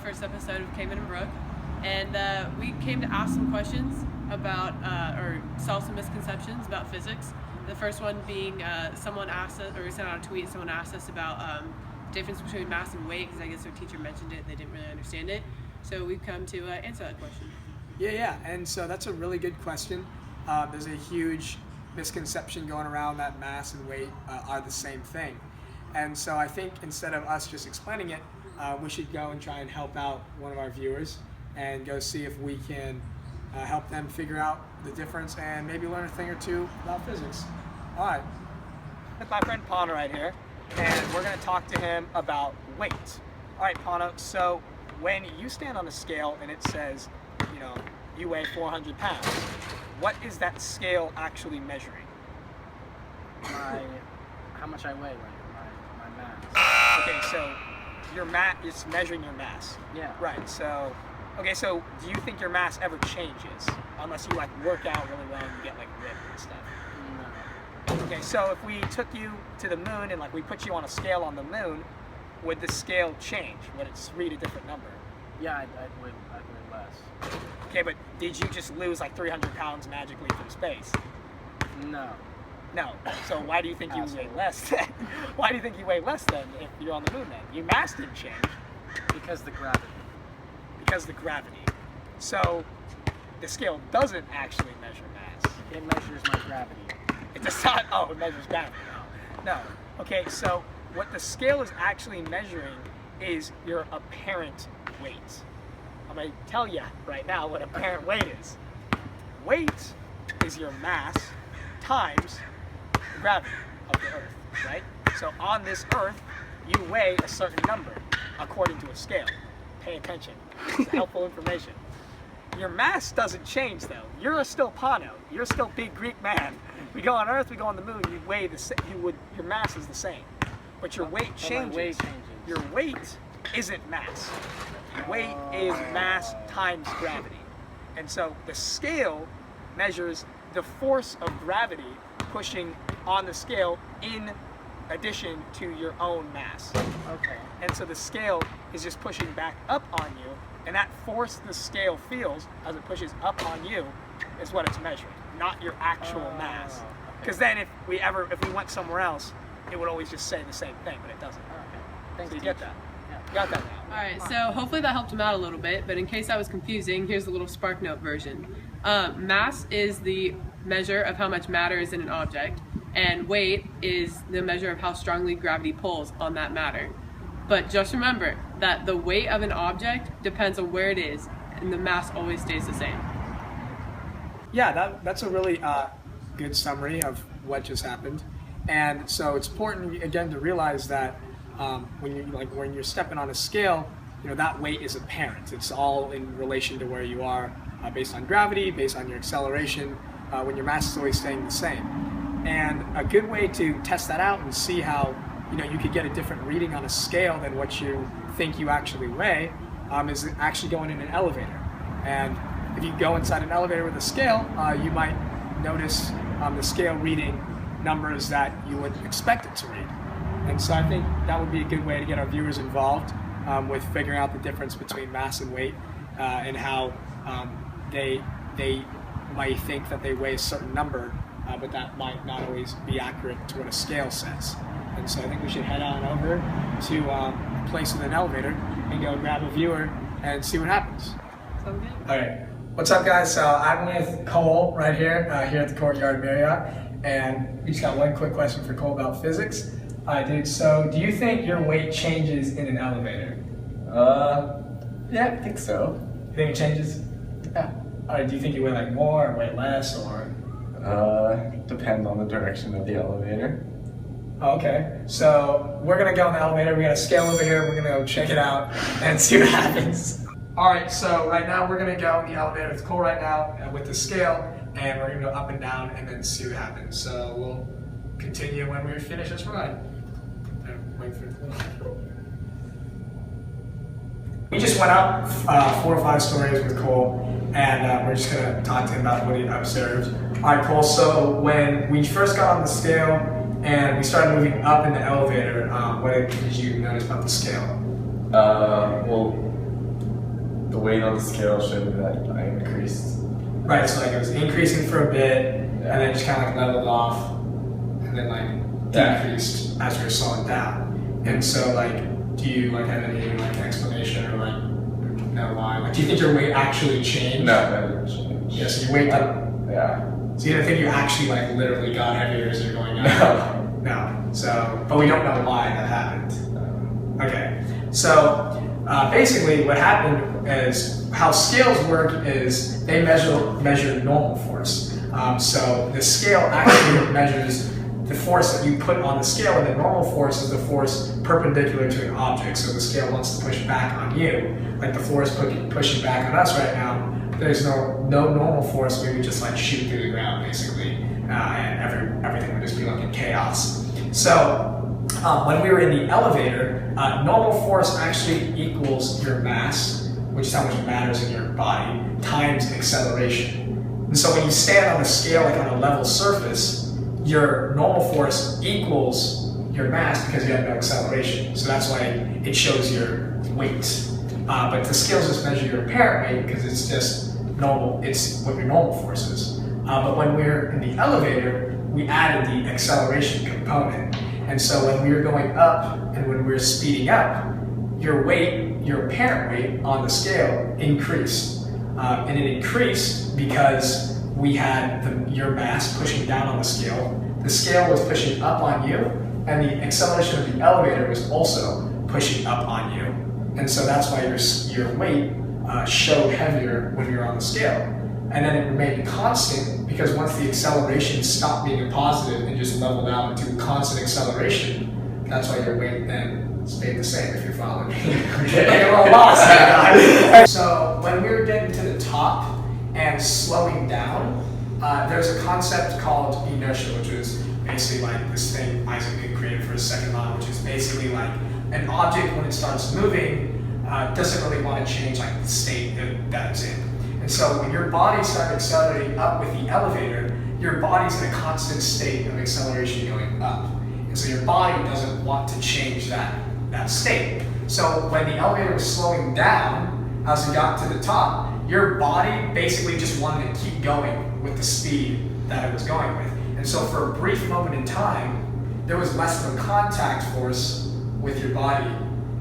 first episode of Cayman and Brooke, and we came to ask some questions about, or solve some misconceptions about physics. The first one being someone asked us, or we sent out a tweet, someone asked us about the difference between mass and weight, because I guess their teacher mentioned it, they didn't really understand it. So we've come to answer that question. Yeah, and so that's a really good question. There's a huge misconception going around that mass and weight are the same thing. And so I think instead of us just explaining it, we should go and try and help out one of our viewers and go see if we can help them figure out the difference and maybe learn a thing or two about physics. All right. With my friend Pana right here, and we're going to talk to him about weight. All right, Pana, so when you stand on a scale and it says, you weigh 400 pounds, what is that scale actually measuring? How much I weigh, right? My mass. Okay, so your mass is measuring your mass. Yeah. Right. So, okay. So, do you think your mass ever changes unless you work out really well and you get ripped and stuff? No. Okay. So, if we took you to the moon and we put you on a scale on the moon, would the scale change? Would it read a different number? Yeah, I'd weigh less. Okay, but did you just lose 300 pounds magically through space? No. No. So why do you think you weigh less then? Why do you think you weigh less then if you're on the moon then? Your mass didn't change. Because the gravity. Because the gravity. So the scale doesn't actually measure mass. It measures my gravity. It does not. Oh, it measures gravity. No. Okay, so what the scale is actually measuring is your apparent weight. I'm going to tell you right now what apparent weight is. Weight is your mass times the gravity of the Earth, right? So on this Earth, you weigh a certain number according to a scale. Pay attention. It's helpful information. Your mass doesn't change though. You're still Pano. You're still big Greek man. We go on Earth, we go on the moon, you weigh your mass is the same. But your weight changes. My weight changes. Your weight isn't mass. Weight is mass times gravity. And so the scale measures the force of gravity pushing on the scale in addition to your own mass. Okay. And so the scale is just pushing back up on you, and that force the scale feels as it pushes up on you is what it's measuring, not your actual mass. Because then if we went somewhere else, it would always just say the same thing, but it doesn't. Okay. Thanks. So you get that? Yeah. You got that now? Alright, so hopefully that helped him out a little bit, but in case that was confusing, here's a little SparkNote version. Mass is the measure of how much matter is in an object, and weight is the measure of how strongly gravity pulls on that matter. But just remember that the weight of an object depends on where it is, and the mass always stays the same. Yeah, that's a really good summary of what just happened. And so it's important, again, to realize that when you're stepping on a scale, that weight is apparent. It's all in relation to where you are based on gravity, based on your acceleration, when your mass is always staying the same. And a good way to test that out and see how you could get a different reading on a scale than what you think you actually weigh is actually going in an elevator. And if you go inside an elevator with a scale, you might notice the scale reading numbers that you would expect it to read. And so I think that would be a good way to get our viewers involved with figuring out the difference between mass and weight and how they might think that they weigh a certain number, but that might not always be accurate to what a scale says. And so I think we should head on over to a place with an elevator and go grab a viewer and see what happens. Sound good? All right. What's up, guys? So I'm with Cole right here at the Courtyard Marriott, and we just got one quick question for Cole about physics. All right, dude. So do you think your weight changes in an elevator? Yeah, I think so. You think it changes? Yeah. All right. Do you think you weigh more or weigh less or? Depends on the direction of the elevator. Okay. So we're gonna go in the elevator. We got a scale over here. We're gonna go check it out and see what happens. All right. So right now we're gonna go in the elevator. It's Cole right now with the scale, and we're gonna go up and down and then see what happens. So we'll continue when we finish this ride. Wait for it. We just went up 4 or 5 stories with Cole, and we're just gonna talk to him about what he observed. All right, Cole. So when we first got on the scale and we started moving up in the elevator, what did you notice about the scale? Well, the weight on the scale showed me that I increased. Right, so like it was increasing for a bit, and then just kind of like leveled off, and then like decreased as you're slowing down. And so like, do you like have any like explanation or like know why? Like, do you think your weight actually changed? No, that didn't change. Yeah, so your weight Yeah. So you don't think you actually like literally got heavier as you're going up? No. So, but we don't know why that happened. Okay. So basically, what happened is how scales work is they measure normal force. So the scale actually measures the force that you put on the scale, and the normal force is the force perpendicular to an object. So the scale wants to push back on you, like the force pushing back on us right now. There's no normal force. We would just like shoot through the ground basically, and everything would just be like in chaos. So when we were in the elevator, normal force actually equals your mass, which is how much matters in your body, times acceleration. And so when you stand on a scale like on a level surface, your normal force equals your mass because you have no acceleration. So that's why it shows your weight. But the scales just measure your apparent weight because it's just normal, it's what your normal force is. But when we're in the elevator, we added the acceleration component. And so when we were going up and when we were speeding up, your weight, your apparent weight on the scale increased. And it increased because we had your mass pushing down on the scale. The scale was pushing up on you, and the acceleration of the elevator was also pushing up on you. And so that's why your weight showed heavier when you're on the scale. And then it remained constant because once the acceleration stopped being a positive and just leveled out into constant acceleration, that's why your weight then stayed the same, if you're following me. Okay. Like a little lost here, guys. So when we were getting to the top and slowing down, there's a concept called inertia, which is basically like this thing Isaac Newton created for his second law, which is basically like an object when it starts moving doesn't really want to change like the state that it's in. And so when your body starts accelerating up with the elevator, your body's in a constant state of acceleration going up. And so your body doesn't want to change that state. So when the elevator was slowing down, as it got to the top, your body basically just wanted to keep going with the speed that it was going with. And so for a brief moment in time, there was less of a contact force with your body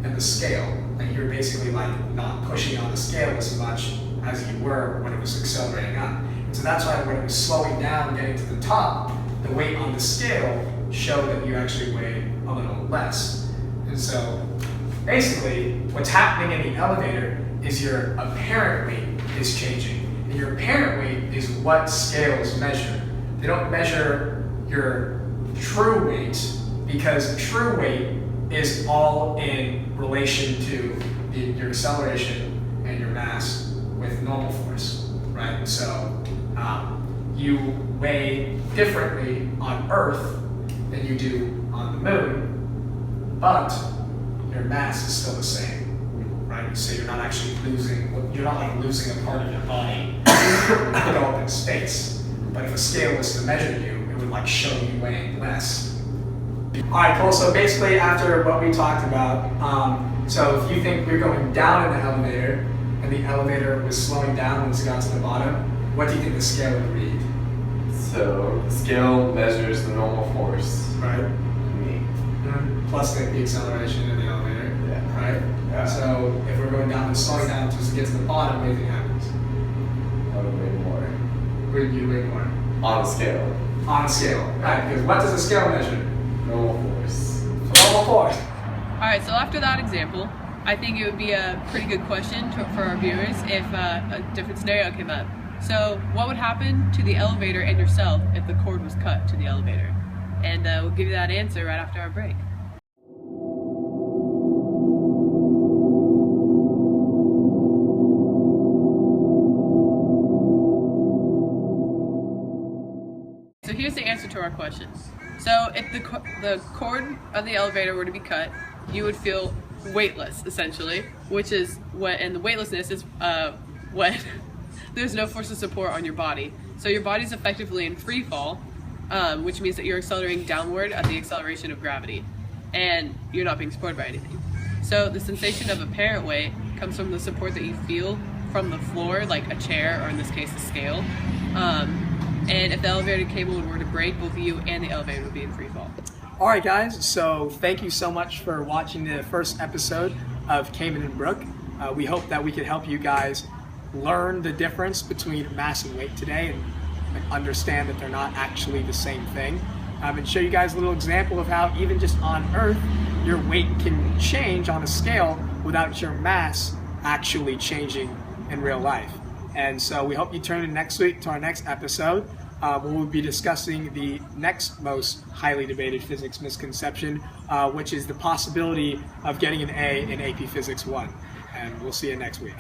and the scale. Like you're basically like not pushing on the scale as much as you were when it was accelerating up. And so that's why when it was slowing down, getting to the top, the weight on the scale showed that you actually weighed a little less. And so basically what's happening in the elevator is your apparent weight is changing. And your apparent weight is what scales measure. They don't measure your true weight because true weight is all in relation to your acceleration and your mass with normal force, right? So you weigh differently on Earth than you do on the moon, but your mass is still the same, right? So you're not actually you're not like losing a part of your body to go up in space. But if a scale was to measure you, it would like show you weighing less. All right, cool. So basically, after what we talked about, so if you think we're going down in the elevator and the elevator was slowing down when it got to the bottom, what do you think the scale would read? So the scale measures the normal force. Right. Me. Plus the acceleration in the elevator. Yeah. Right. Yeah. So if we're going down and slowing down to get to the bottom, what do you think happens? I would weigh more. Where do you weigh more? On the scale. On a scale. Right. Because what does a scale measure? Normal force. Normal force. Alright, so after that example, I think it would be a pretty good question for our viewers if a different scenario came up. So what would happen to the elevator and yourself if the cord was cut to the elevator? And we'll give you that answer right after our break. So here's the answer to our question. So if the cord of the elevator were to be cut, you would feel weightless, essentially, which is and the weightlessness is when there's no force of support on your body. So your body's effectively in free fall, which means that you're accelerating downward at the acceleration of gravity, and you're not being supported by anything. So the sensation of apparent weight comes from the support that you feel from the floor, like a chair, or in this case, a scale. And if the elevator cable were to break, both you and the elevator would be in free fall. All right, guys. So thank you so much for watching the first episode of Cayman and Brooke. We hope that we could help you guys learn the difference between mass and weight today, and understand that they're not actually the same thing. And show you guys a little example of how even just on Earth, your weight can change on a scale without your mass actually changing in real life. And so we hope you tune in next week to our next episode. We'll be discussing the next most highly debated physics misconception, which is the possibility of getting an A in AP Physics 1. And we'll see you next week.